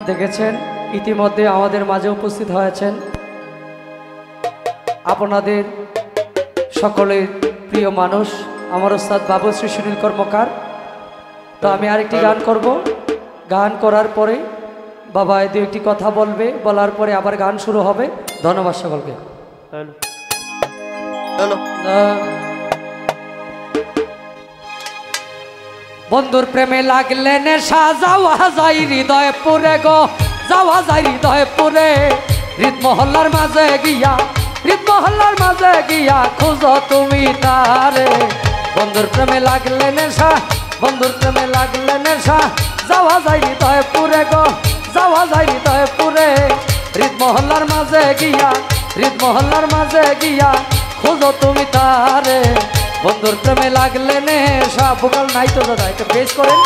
দেখেছেন ইতিমধ্যে আমাদের মাঝে উপস্থিত হয়েছেন আপনাদের সকলের প্রিয় মানুষ আমার ওস্তাদ বাবুশ্রী সুনীল কর্মকার। তো আমি আরেকটি গান করব, গান করার পরে বাবা দু একটি কথা বলবে, বলার পরে আবার গান শুরু হবে। ধন্যবাদ সকলকে। বন্ধুর প্রেমে লাগলে নেশা যাওয়া যায় হৃদয় পুরে গো, যাওয়া যায় হৃদয় পুরে। হৃদ মহল্লার মাঝে গিয়া, হৃদ মহল্লার মাঝে গিয়া খুঁজো তুমি তারে। বন্ধুর প্রেমে লাগলে নেশা, বন্ধুর প্রেমে লাগলে নেশা যাওয়া যায় হৃদয় পুরে গো, যাওয়া যায় হৃদয় পুরে। হৃদ মহল্লার মাঝে গিয়া, হৃদ মহল্লার মাঝে গিয়া খুঁজো তুমি তারে। বন্ধুর প্রেমে লাগলে নেশা। ভোকাল নাই তো দাদা, একটা বেশ করেন।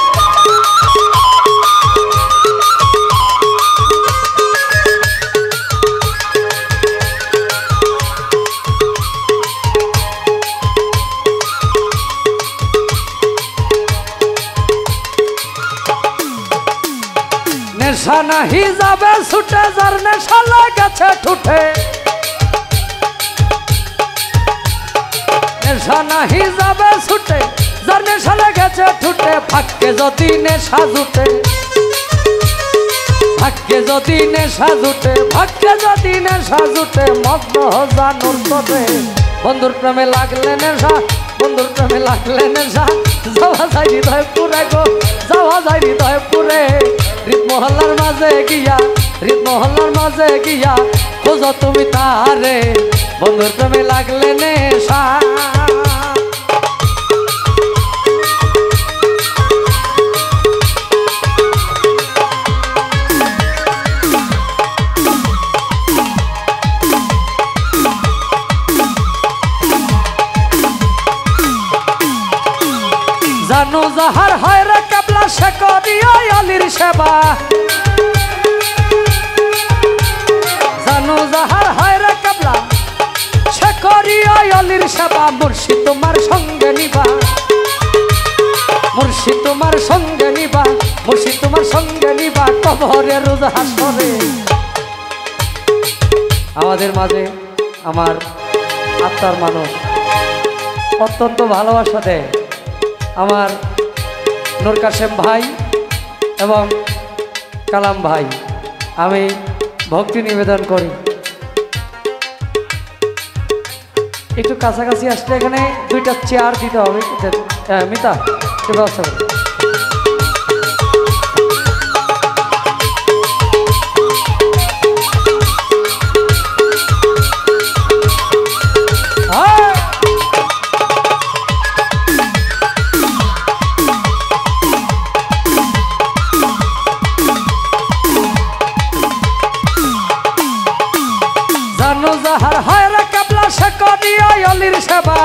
নেশা নাহি যাবে ছুটে, যার নেশা লাগাছে ঠুঠে। নেশা নাহি যাবে ছুটে, যার নেশা লেগেছে ঠুটে। ভাগ্যে যদি নেশা জুটে, ভাগ্যে যদি নেশা জুটে, ভাগ্যে যদি নেশা জুটে মগ্ন জানুর তোরে। বন্ধুর প্রেমে লাগলে নেশা, বন্ধুর প্রেমে লাগলে নেশা যাওয়া যায় হৃদয় পুরে গো, যাওয়া যায় হৃদয় পুরে। হৃদ মহল্লার মাঝে গিয়া, হৃদ মহল্লার মাঝে গিয়া খোঁজো তুমি তারে। বন্ধুর প্রেমে লাগলে নেশা। জানো যাহার হয় রে কাবলা সে করিয়া আলির সেবা। জানো যাহার হয় রে কাবলা সে করিয়া আলির সেবা। মুর্শিদ তোমার সঙ্গে নিবা, মুর্শিদ তোমার সঙ্গে নিবা, মুর্শিদ তোমার সঙ্গে নিবা কবরে রোজ হাসরে। আমাদের মাঝে আমার আত্মার মানুষ অত্যন্ত ভালোবাসা দেয় আমার নূর কাশেম ভাই এবং কালাম ভাই। আমি ভক্তি নিবেদন করি। একটু কাছাকাছি আসলে এখানে দুইটা চেয়ার দিতে হবে। মিতা একটু ব্যবস্থা করি। জানো যাহার হয় রে কাবলা সে করিয়া আলির সেবা।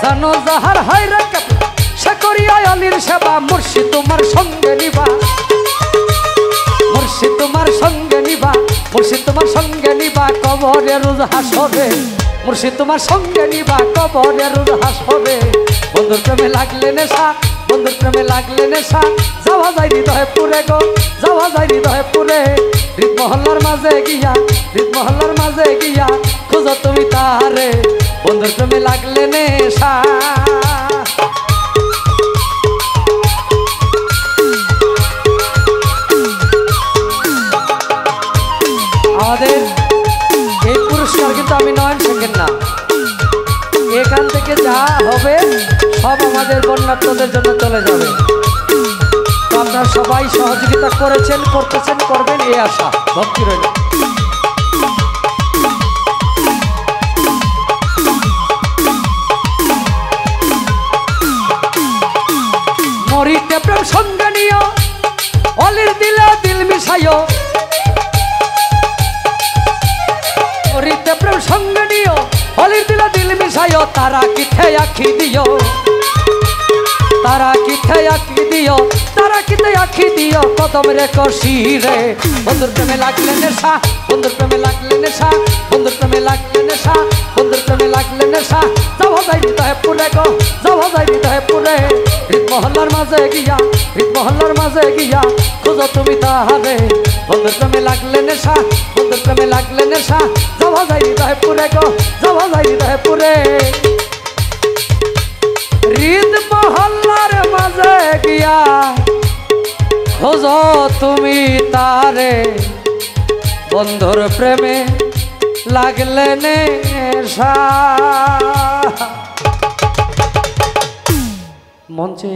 জানো যাহার হয় রে কাবলা সে করিয়া আলির সেবা। মুর্শিদ তোমার সঙ্গে নিবা, মুর্শিদ তোমার সঙ্গে নিবা, মুর্শিদ তোমার সঙ্গে নিবা কবরে রোজ হাসরে। মুর্শিদ তোমার সঙ্গে নিবা কবরে রোজ হাসরে। বন্ধুর প্রেমে লাগলে নেশা, বন্ধুর প্রেমে লাগলে নেশা যাওয়া যায় হৃদয় পুরে গো, যাওয়া যায় হৃদয় পুরে। হৃদ মহল্লার মাঝে গিয়া, হৃদ মহল্লার মাঝে গিয়া খোঁজো তুমি তারে। বন্ধুর প্রেমে লাগলে নেশা। আমাদের এই পুরস্কার কিন্তু আমি নয়ন সেকেন্ড না, এখান থেকে যা হবে সব আমাদের বন্যার্থদের জন্য চলে যাবে। তো আপনারা সবাই সহযোগিতা করেছেন, করতেছেন, করবেন এই আশা ভক্তি রইল। মরিতে প্রেম সঙ্গে নিও, অলির দিলে দিল মিশাইও। মরিতে প্রেম সঙ্গে নিও, অলির দিলে দিল মিশাইও। তারা কিথে আখি দিও, তারা কিথে আখি দিও, তারা কিথে আখি দিও কদম রে কষিরে। বন্ধুর প্রেমে লাগলে নেশা, বন্ধুর প্রেমে লাগলে নেশা, বন্ধুর প্রেমে লাগলে নেশা, বন্ধুর প্রেমে লাগলে নেশা যাওয়া যায় হৃদয় পুরে গো, যাওয়া যায় হৃদয় পুরে। হৃদ মহল্লার মাঝে গিয়া হৃদ মহল্লার মাঝে গিয়া খোঁজো তুমি তাহারে বন্ধুর প্রেমে লাগলে নেশা বন্ধুর প্রেমে লাগলে নেশা যাওয়া যায় হৃদয় পুরে গো যাওয়া যায় হৃদয় পুরে হৃদ মহল্লার মাঝে গিয়া খোঁজো তুমি তারে বন্ধুর প্রেমে লাগলে নেশা মঞ্চে